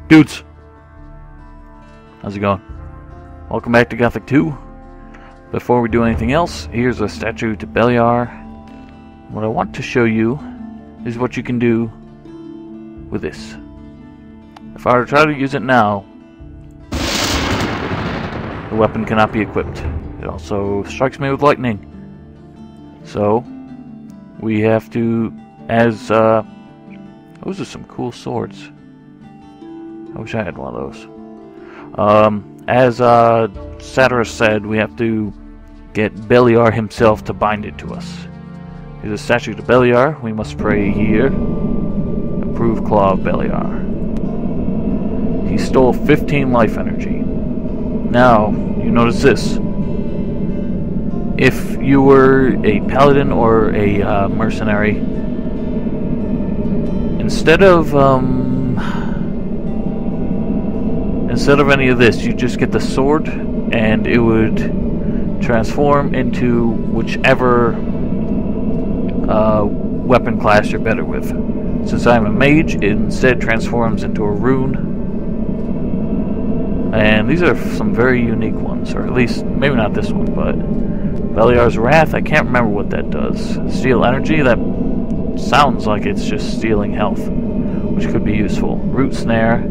Dudes! How's it going? Welcome back to Gothic 2. Before we do anything else, here's a statue to Beliar. What I want to show you is what you can do with this. If I were to try to use it now, the weapon cannot be equipped. It also strikes me with lightning. So, we have to, as, those are some cool swords. I wish I had one of those. As Vatras said, we have to get Beliar himself to bind it to us. Here's a statue to Beliar. We must pray here. Improve Claw of Beliar. He stole 15 life energy. Now, you notice this. If you were a paladin or a mercenary, instead of any of this, you just get the sword, and it would transform into whichever weapon class you're better with. Since I'm a mage, it instead transforms into a rune. And these are some very unique ones, or at least, maybe not this one, but Beliar's Wrath, I can't remember what that does. Steal energy, that sounds like it's just stealing health, which could be useful. Root Snare,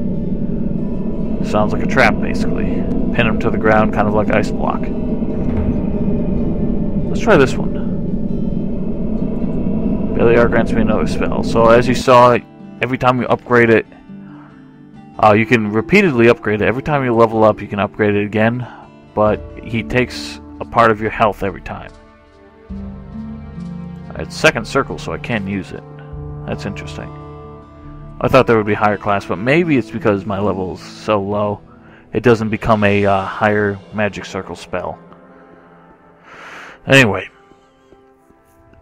sounds like a trap, basically. Pin him to the ground, kind of like Ice Block. Let's try this one. Beliar grants me another spell. So as you saw, every time you upgrade it, you can repeatedly upgrade it. Every time you level up, you can upgrade it again, but he takes a part of your health every time. It's second circle, so I can use it. That's interesting. I thought there would be higher class, but maybe it's because my level is so low, it doesn't become a higher magic circle spell. Anyway,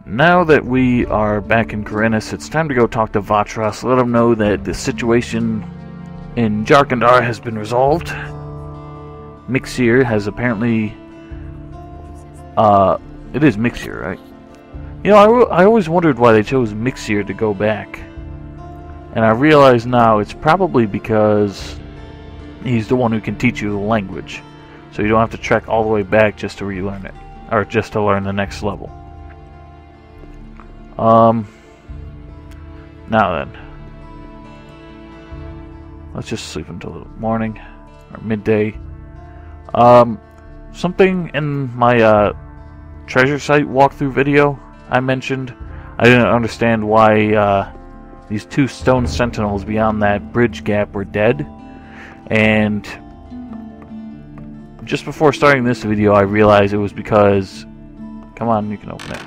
now that we are back in Innos, it's time to go talk to Vatras, let him know that the situation in Jharkendar has been resolved. Mixir has apparently... it is Mixir, right? You know, I always wondered why they chose Mixir to go back. And I realize now it's probably because he's the one who can teach you the language. So you don't have to trek all the way back just to relearn it. Or just to learn the next level. Now then. Let's just sleep until the morning. Or midday. Something in my treasure site walkthrough video I mentioned. I didn't understand why these two stone sentinels beyond that bridge gap were dead. And just before starting this video, I realized it was because... Come on, you can open it.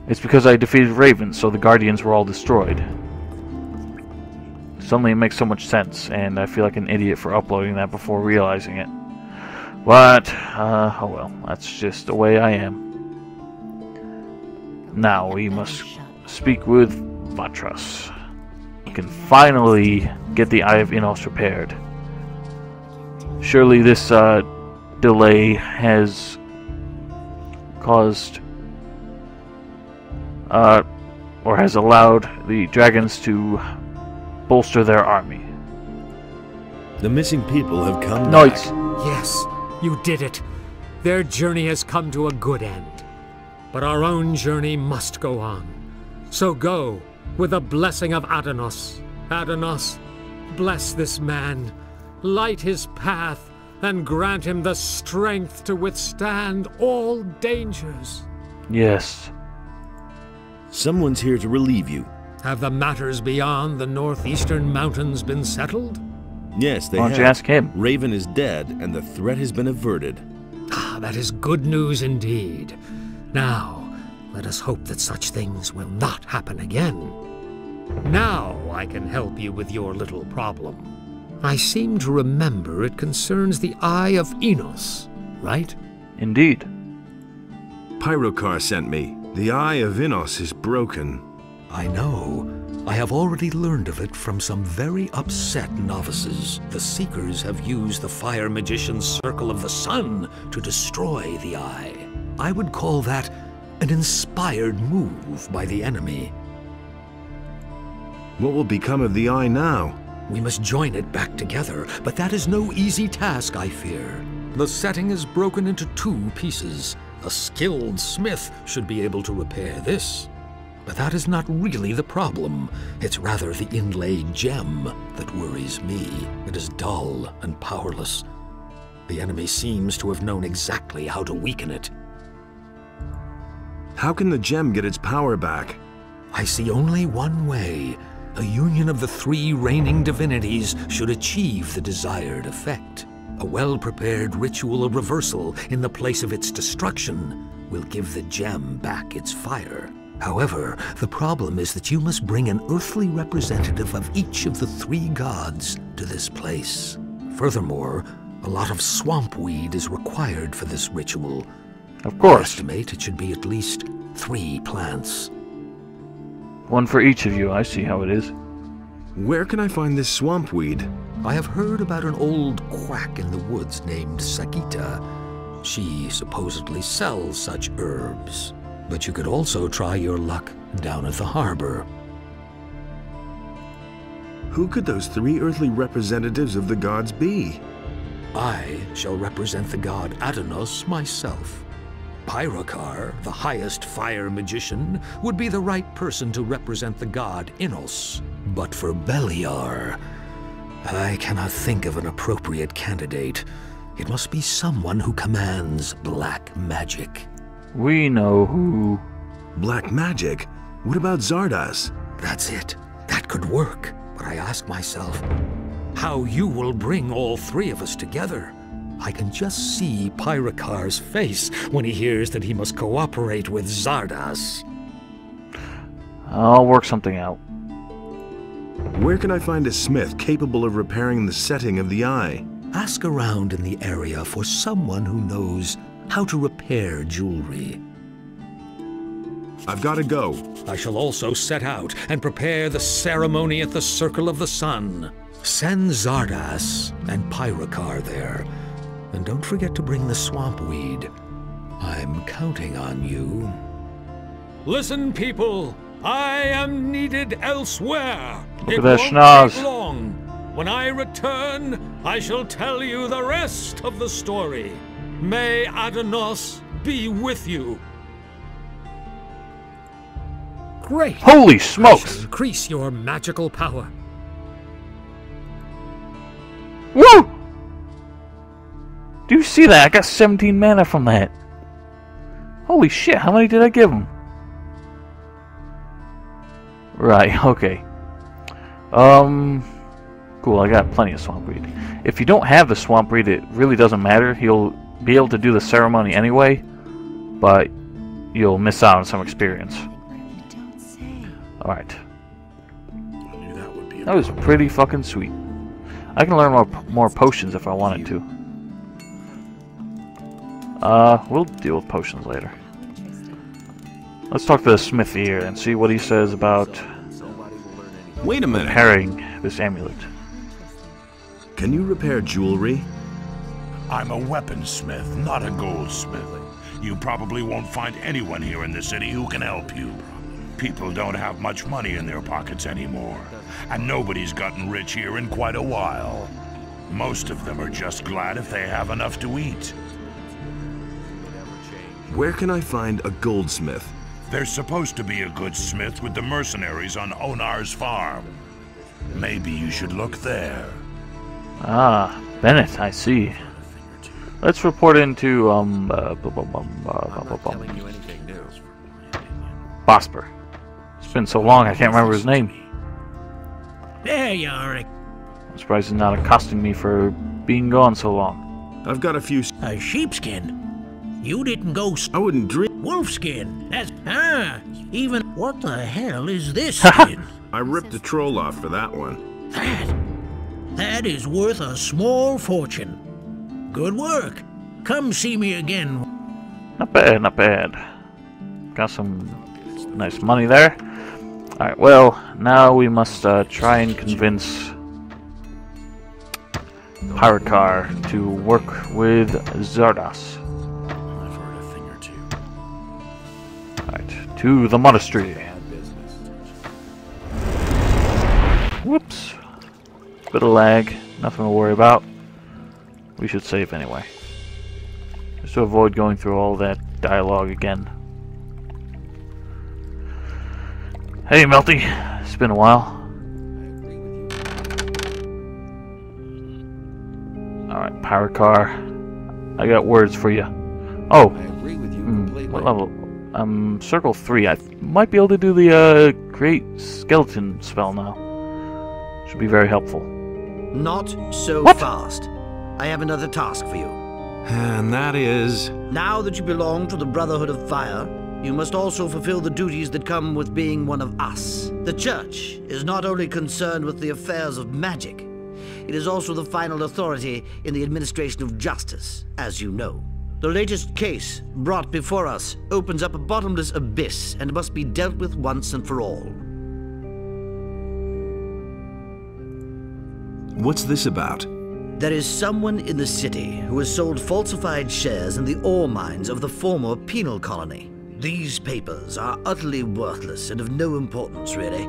It's because I defeated ravens, so the guardians were all destroyed. Suddenly it makes so much sense, and I feel like an idiot for uploading that before realizing it. But, oh well, that's just the way I am. Now we must speak with Vatras. We can finally get the Eye of Innos repaired. Surely this delay has caused or has allowed the dragons to bolster their army. The missing people have come Knights. back. Yes, you did it. Their journey has come to a good end. But our own journey must go on. So go, with the blessing of Adonos. Adonos, bless this man, light his path, and grant him the strength to withstand all dangers. Yes. Someone's here to relieve you. Have the matters beyond the northeastern mountains been settled? Yes, they Why have. don't you ask him? Raven is dead, and the threat has been averted. Ah, that is good news indeed. Now, let us hope that such things will not happen again. Now I can help you with your little problem. I seem to remember it concerns the Eye of Innos, right? Indeed. Pyrokar sent me. The Eye of Innos is broken. I know. I have already learned of it from some very upset novices. The Seekers have used the Fire Magician's Circle of the Sun to destroy the Eye. I would call that an inspired move by the enemy. What will become of the Eye now? We must join it back together, but that is no easy task, I fear. The setting is broken into 2 pieces. A skilled smith should be able to repair this. But that is not really the problem. It's rather the inlaid gem that worries me. It is dull and powerless. The enemy seems to have known exactly how to weaken it. How can the gem get its power back? I see only one way. A union of the 3 reigning divinities should achieve the desired effect. A well-prepared ritual of reversal in the place of its destruction will give the gem back its fire. However, the problem is that you must bring an earthly representative of each of the 3 gods to this place. Furthermore, a lot of swamp weed is required for this ritual. Of course. I estimate it should be at least 3 plants. 1 for each of you. I see how it is. Where can I find this swamp weed? I have heard about an old quack in the woods named Sakita. She supposedly sells such herbs. But you could also try your luck down at the harbor. Who could those 3 earthly representatives of the gods be? I shall represent the god Adonos myself. Pyrokar, the highest fire magician, would be the right person to represent the god Innos. But for Beliar, I cannot think of an appropriate candidate. It must be someone who commands black magic. We know who. Black magic? What about Zardas? That's it. That could work. But I ask myself, how you will bring all 3 of us together? I can just see Pyrokar's face when he hears that he must cooperate with Zardas. I'll work something out. Where can I find a smith capable of repairing the setting of the eye? Ask around in the area for someone who knows how to repair jewelry. I've got to go. I shall also set out and prepare the ceremony at the Circle of the Sun. Send Zardas and Pyrokar there. And don't forget to bring the swamp weed. I'm counting on you. Listen, people. I am needed elsewhere. Look at that schnoz. Take long. When I return, I shall tell you the rest of the story. May Adonos be with you. Great. Holy I smokes! shall increase your magical power. Woo! Do you see that? I got 17 mana from that. Holy shit, how many did I give him? Right, okay. Cool, I got plenty of swamp weed. If you don't have the swamp weed, it really doesn't matter. He'll be able to do the ceremony anyway, but you'll miss out on some experience. Alright. That was pretty fucking sweet. I can learn more potions if I wanted to. We'll deal with potions later. Let's talk to the smithy here and see what he says about Wait a minute. repairing this amulet. Can you repair jewelry? I'm a weaponsmith, not a goldsmith. You probably won't find anyone here in the city who can help you. People don't have much money in their pockets anymore, and nobody's gotten rich here in quite a while. Most of them are just glad if they have enough to eat. Where can I find a goldsmith? There's supposed to be a good smith with the mercenaries on Onar's farm. Maybe you should look there. Ah, Bennett, I see. Let's report into, Bosper. It's been so long I can't remember his name. There you are. I'm surprised he's not accosting me for being gone so long. I've got a few... A sheepskin. You didn't go I wouldn't dream... wolfskin. That's... even... What the hell is this skin? I ripped a troll off for that one. That is worth a small fortune. Good work. Come see me again. Not bad, not bad. Got some nice money there. Alright, well, now we must try and convince Pyrokar to work with Zardas. I've heard a thing or two. Alright, to the monastery. Whoops. Bit of lag, nothing to worry about. We should save anyway. Just to avoid going through all that dialogue again. Hey Melty, it's been a while. Alright, power car. I got words for you. Oh! I agree with you completely. What level? Circle 3. I might be able to do the Great Skeleton spell now. Should be very helpful. Not so fast. I have another task for you. And that is... Now that you belong to the Brotherhood of Fire, you must also fulfill the duties that come with being one of us. The Church is not only concerned with the affairs of magic, it is also the final authority in the administration of justice, as you know. The latest case brought before us opens up a bottomless abyss and must be dealt with once and for all. What's this about? There is someone in the city who has sold falsified shares in the ore mines of the former penal colony. These papers are utterly worthless and of no importance, really.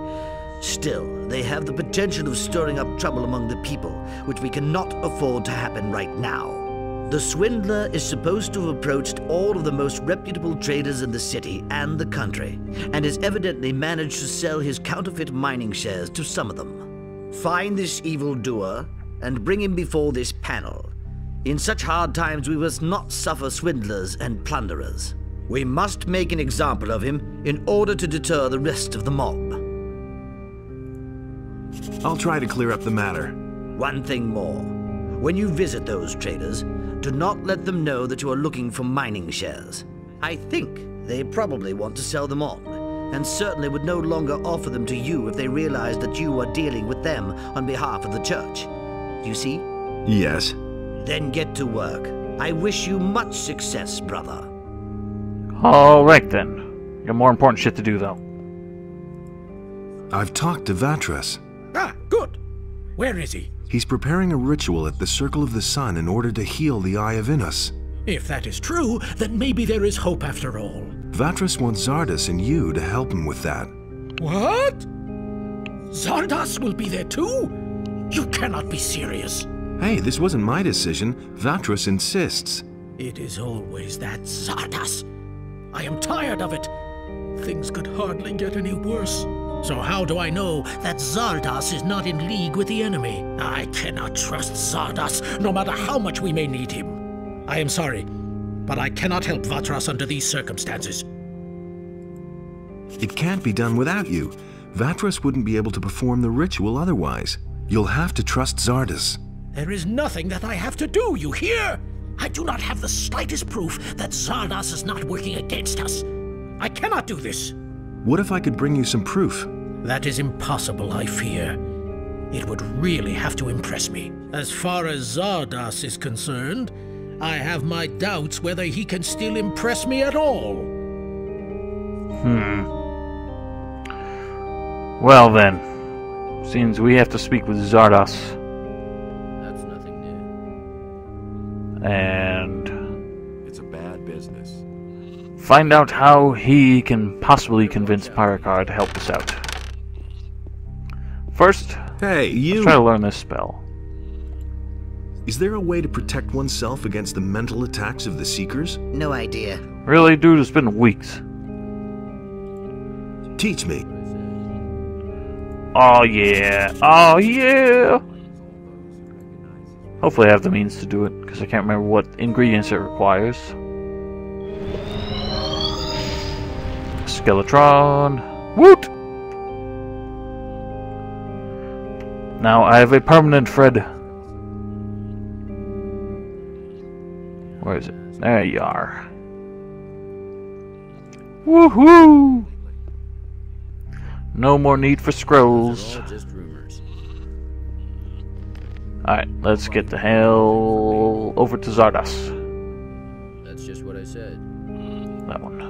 Still, they have the potential of stirring up trouble among the people, which we cannot afford to happen right now. The swindler is supposed to have approached all of the most reputable traders in the city and the country, and has evidently managed to sell his counterfeit mining shares to some of them. Find this evildoer and bring him before this panel. In such hard times, we must not suffer swindlers and plunderers. We must make an example of him in order to deter the rest of the mob. I'll try to clear up the matter. One thing more. When you visit those traders, do not let them know that you are looking for mining shares. I think they probably want to sell them on, and certainly would no longer offer them to you if they realized that you are dealing with them on behalf of the Church. You see? Yes. Then get to work. I wish you much success, brother. Alright then. Got more important shit to do though. I've talked to Vatras. Ah, good. Where is he? He's preparing a ritual at the Circle of the Sun in order to heal the Eye of Innos. If that is true, then maybe there is hope after all. Vatras wants Zardas and you to help him with that. What? Zardas will be there too? You cannot be serious. Hey, this wasn't my decision. Vatras insists. It is always that Zardas. I am tired of it. Things could hardly get any worse. So how do I know that Zardas is not in league with the enemy? I cannot trust Zardas, no matter how much we may need him. I am sorry, but I cannot help Vatras under these circumstances. It can't be done without you. Vatras wouldn't be able to perform the ritual otherwise. You'll have to trust Zardas. There is nothing that I have to do, you hear? I do not have the slightest proof that Zardas is not working against us. I cannot do this. What if I could bring you some proof? That is impossible, I fear. It would really have to impress me. As far as Zardas is concerned, I have my doubts whether he can still impress me at all. Well then, seems we have to speak with Zardas. That's nothing new. And It's a bad business. find out how he can possibly convince Pyrakar to help us out. First, Hey, let's you! try to learn this spell. Is there a way to protect oneself against the mental attacks of the Seekers? No idea. Really, dude, it's been weeks. Teach me. Oh yeah, oh yeah! Hopefully I have the means to do it, because I can't remember what ingredients it requires. Skeletron. Woot! Now I have a permanent Fred. Where is it? There you are. Woohoo! No more need for scrolls. All just rumors. Alright, let's get the hell over to Zardas. That's just what I said. That one.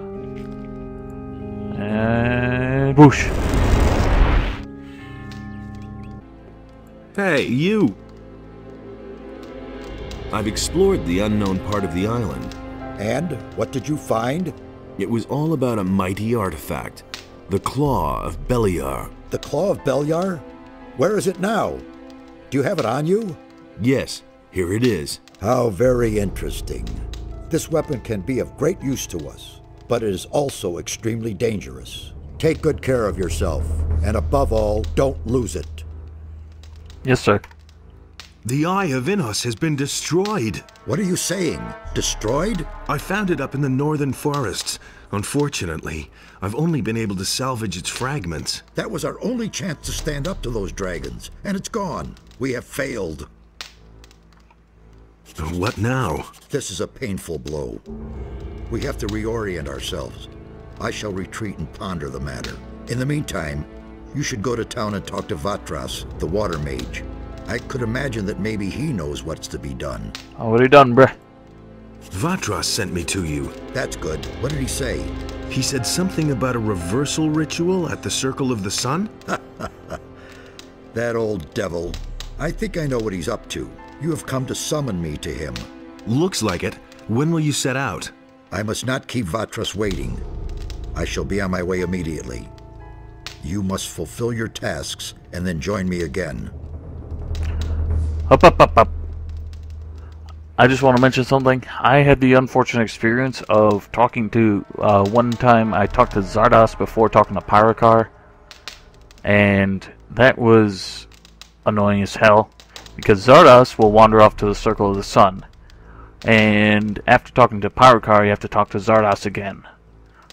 And whoosh. Hey, you! I've explored the unknown part of the island. And what did you find? It was all about a mighty artifact, the Claw of Beliar. The Claw of Beliar? Where is it now? Do you have it on you? Yes, here it is. How very interesting. This weapon can be of great use to us, but it is also extremely dangerous. Take good care of yourself, and above all, don't lose it. Yes, sir. The Eye of Innos has been destroyed. What are you saying? Destroyed? I found it up in the northern forests. Unfortunately, I've only been able to salvage its fragments. That was our only chance to stand up to those dragons, and it's gone. We have failed. What now? This is a painful blow. We have to reorient ourselves. I shall retreat and ponder the matter. In the meantime, you should go to town and talk to Vatras, the water mage. I could imagine that maybe he knows what's to be done. Already done, bruh. Vatras sent me to you. That's good. What did he say? He said something about a reversal ritual at the Circle of the Sun? That old devil. I think I know what he's up to. You have come to summon me to him. Looks like it. When will you set out? I must not keep Vatras waiting. I shall be on my way immediately. You must fulfill your tasks and then join me again. Up, up, up, up. I just want to mention something. I had the unfortunate experience of talking to, one time I talked to Zardos before talking to Pyrokar, and that was annoying as hell, because Zardos will wander off to the Circle of the Sun, and after talking to Pyrokar, you have to talk to Zardos again.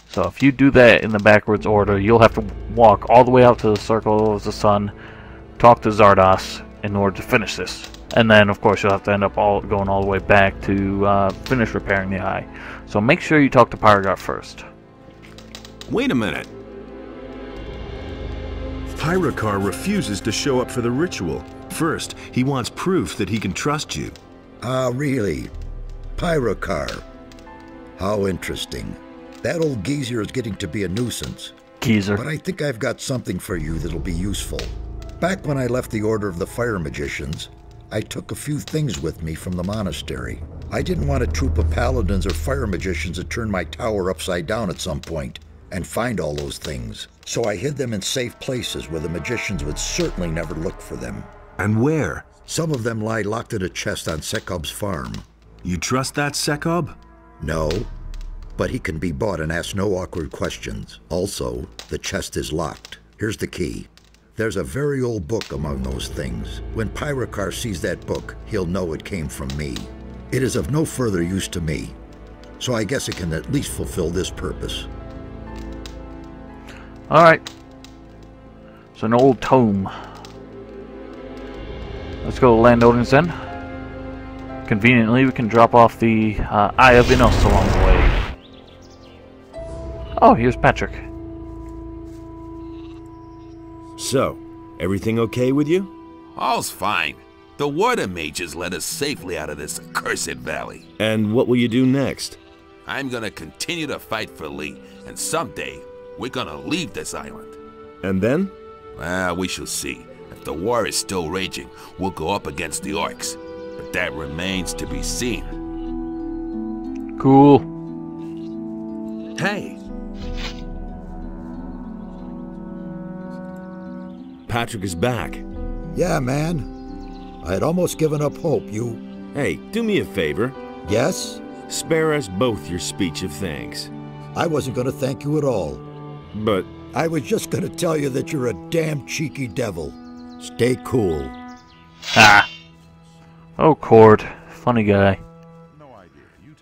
So if you do that in the backwards order, you'll have to walk all the way out to the Circle of the Sun, talk to Zardos in order to finish this. And then, of course, you'll have to end up going all the way back to finish repairing the eye. So make sure you talk to Pyrokar first. Wait a minute. Pyrokar refuses to show up for the ritual. First, he wants proof that he can trust you. Ah, really? Pyrokar. How interesting. That old geezer is getting to be a nuisance. Geezer. But I think I've got something for you that'll be useful. Back when I left the Order of the Fire Magicians, I took a few things with me from the monastery. I didn't want a troop of paladins or fire magicians to turn my tower upside down at some point and find all those things. So I hid them in safe places where the magicians would certainly never look for them. And where? Some of them lie locked in a chest on Sekob's farm. You trust that Sekob? No, but he can be bought and ask no awkward questions. Also, the chest is locked. Here's the key. There's a very old book among those things. When Pyrokar sees that book, he'll know it came from me. It is of no further use to me, so I guess it can at least fulfill this purpose. Alright. It's an old tome. Let's go to landowners then. Conveniently, we can drop off the Eye of Innos along the way. Oh, here's Patrick. So, everything okay with you? All's fine. The water mages led us safely out of this accursed valley. And what will you do next? I'm gonna continue to fight for Lee, and someday, we're gonna leave this island. And then? Well, we shall see. If the war is still raging, we'll go up against the orcs. But that remains to be seen. Cool. Hey! Patrick is back. Yeah, man. I had almost given up hope. You... Hey, do me a favor. Yes? Spare us both your speech of thanks. I wasn't going to thank you at all. But... I was just going to tell you that you're a damn cheeky devil. Stay cool. Ah. Oh, Cord. Funny guy.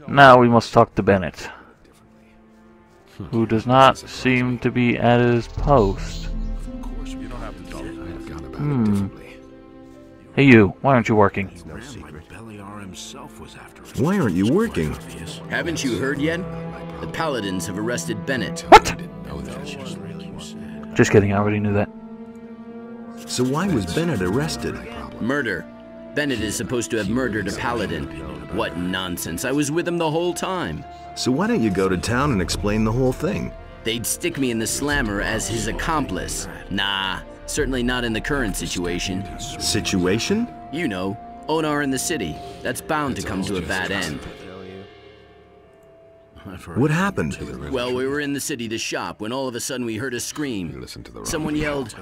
Now we must talk to Bennett, who does not seem to be at his post. Hey you, why aren't you working? Why aren't you working? Haven't you heard yet? The paladins have arrested Bennett. What? Just kidding, I already knew that. So why was Bennett arrested? Murder. Bennett is supposed to have murdered a paladin. What nonsense, I was with him the whole time. So why don't you go to town and explain the whole thing? They'd stick me in the slammer as his accomplice. Nah, certainly not in the current situation. Situation? You know, Onar in the city. That's bound to come to a bad end. What happened? Well, we were in the city to shop when all of a sudden we heard a scream. Someone yelled,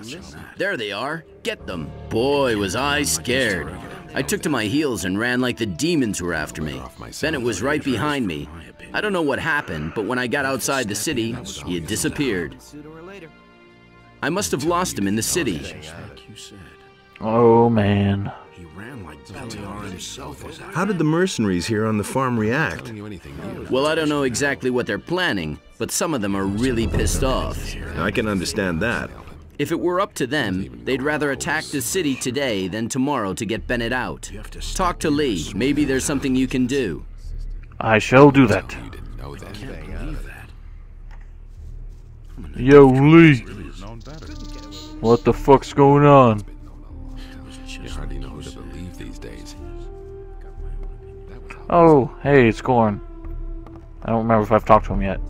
"There they are! Get them!" Boy, was I scared. I took to my heels and ran like the demons were after me. Bennett was right behind me. I don't know what happened, but when I got outside the city, he had disappeared. I must have lost him in the city. Oh, man. How did the mercenaries here on the farm react? Well, I don't know exactly what they're planning, but some of them are really pissed off. I can understand that. If it were up to them, they'd rather attack the city today than tomorrow to get Bennett out. Talk to Lee. Maybe there's something you can do. I shall do that. Yo, Lee. What the fuck's going on? You hardly know who to believe these days. Oh, hey, it's Gorn. I don't remember if I've talked to him yet.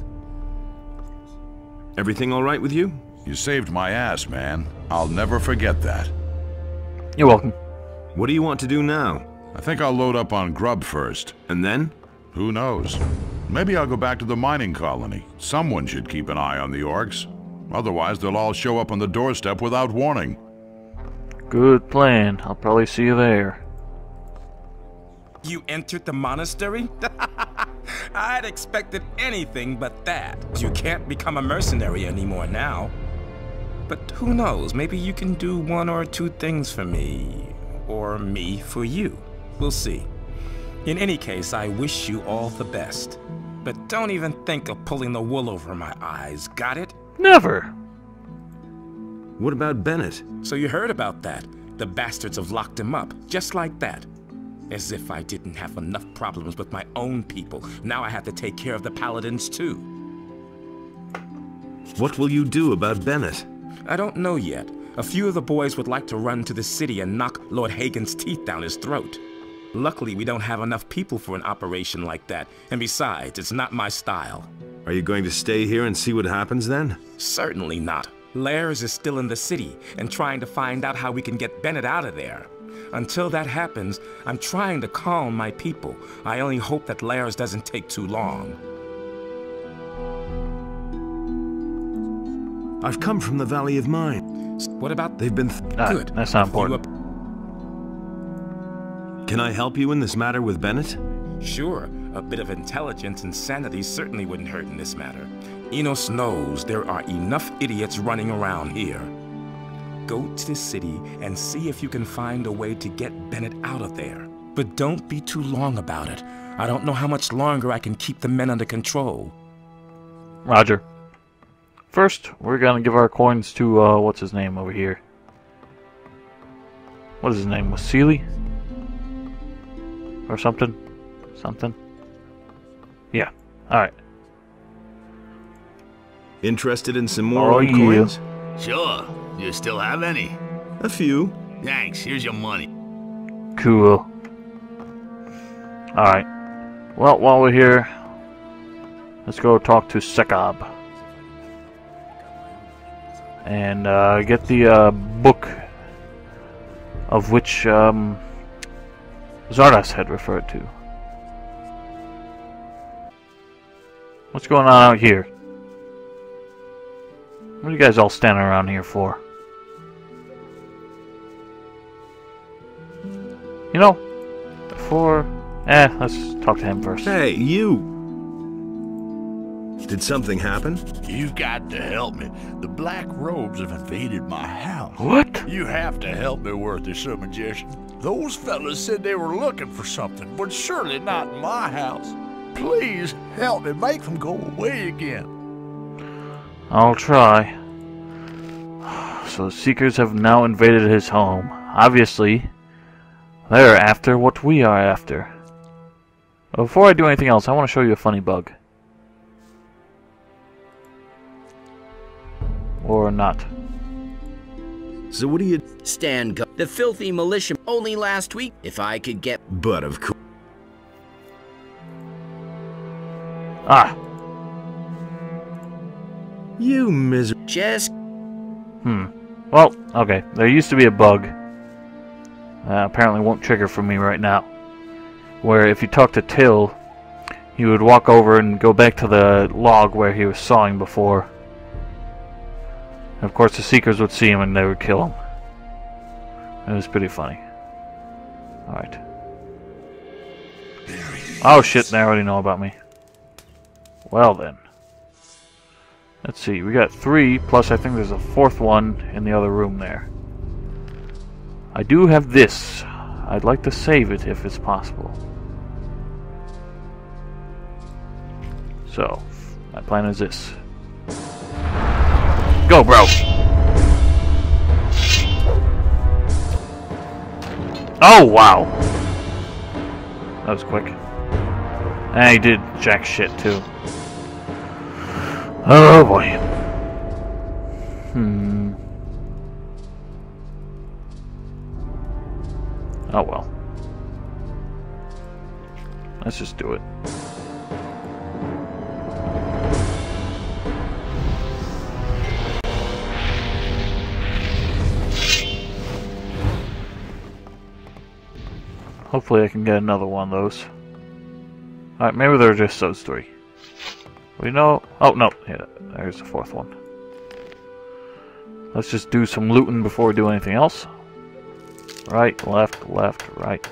Everything all right with you? You saved my ass, man. I'll never forget that. You're welcome. What do you want to do now? I think I'll load up on grub first. And then? Who knows? Maybe I'll go back to the mining colony. Someone should keep an eye on the orcs. Otherwise, they'll all show up on the doorstep without warning. Good plan. I'll probably see you there. You entered the monastery? I'd expected anything but that. You can't become a mercenary anymore now. But who knows, maybe you can do one or two things for me. Or me for you. We'll see. In any case, I wish you all the best. But don't even think of pulling the wool over my eyes, got it? Never. What about Bennett? So you heard about that. The bastards have locked him up, just like that. As if I didn't have enough problems with my own people. Now I have to take care of the paladins too. What will you do about Bennett? I don't know yet. A few of the boys would like to run to the city and knock Lord Hagen's teeth down his throat. Luckily, we don't have enough people for an operation like that. And besides, it's not my style. Are you going to stay here and see what happens then? Certainly not. Lairs is still in the city and trying to find out how we can get Bennett out of there. Until that happens, I'm trying to calm my people. I only hope that Lairs doesn't take too long. I've come from the Valley of Mine. What about... They've been... Good. That's not important. Can I help you in this matter with Bennett? Sure. A bit of intelligence and sanity certainly wouldn't hurt in this matter. Innos knows there are enough idiots running around here. Go to the city and see if you can find a way to get Bennett out of there. But don't be too long about it. I don't know how much longer I can keep the men under control. Roger. First, we're gonna give our coins to, what's his name over here? What is his name? Wasili? Or something? Something? Yeah. Alright. Interested in some more Oh, old coins? Sure. You still have any? A few. Thanks. Here's your money. Cool. Alright. Well, while we're here, let's go talk to Sekob. And get the book of which Zardas had referred to. What's going on out here? What are you guys all standing around here for? You know, before... let's talk to him first. Hey, you! Did something happen? You've got to help me. The Black Robes have invaded my house. What? You have to help me, Worthy Sir Magician. Those fellas said they were looking for something, but surely not in my house. Please help me make them go away again. I'll try. So the Seekers have now invaded his home. Obviously, they're after what we are after. But before I do anything else, I want to show you a funny bug. Or not. So what do you... Stand go. The filthy militia only last week. If I could get... But of course... Ah! You miserable... Just... Well, okay. There used to be a bug. Apparently won't trigger for me right now. Where if you talk to Till, he would walk over and go back to the log where he was sawing before. And of course the Seekers would see him and they would kill him. It was pretty funny. Alright. Oh shit, they already know about me. Well then. Let's see, we got 3, plus I think there's a 4th one in the other room there. I do have this. I'd like to save it if it's possible. So, my plan is this. Go, bro! Oh, wow! That was quick. And he did jack shit, too. Oh, boy. Oh, well. Let's just do it. Hopefully I can get another one of those. Alright, maybe they're just those 3. We know... Oh, no. Yeah, there's the 4th one. Let's just do some looting before we do anything else. Right, left, left, right.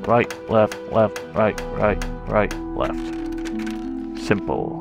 Right, left, left, right, right, right, left. Simple.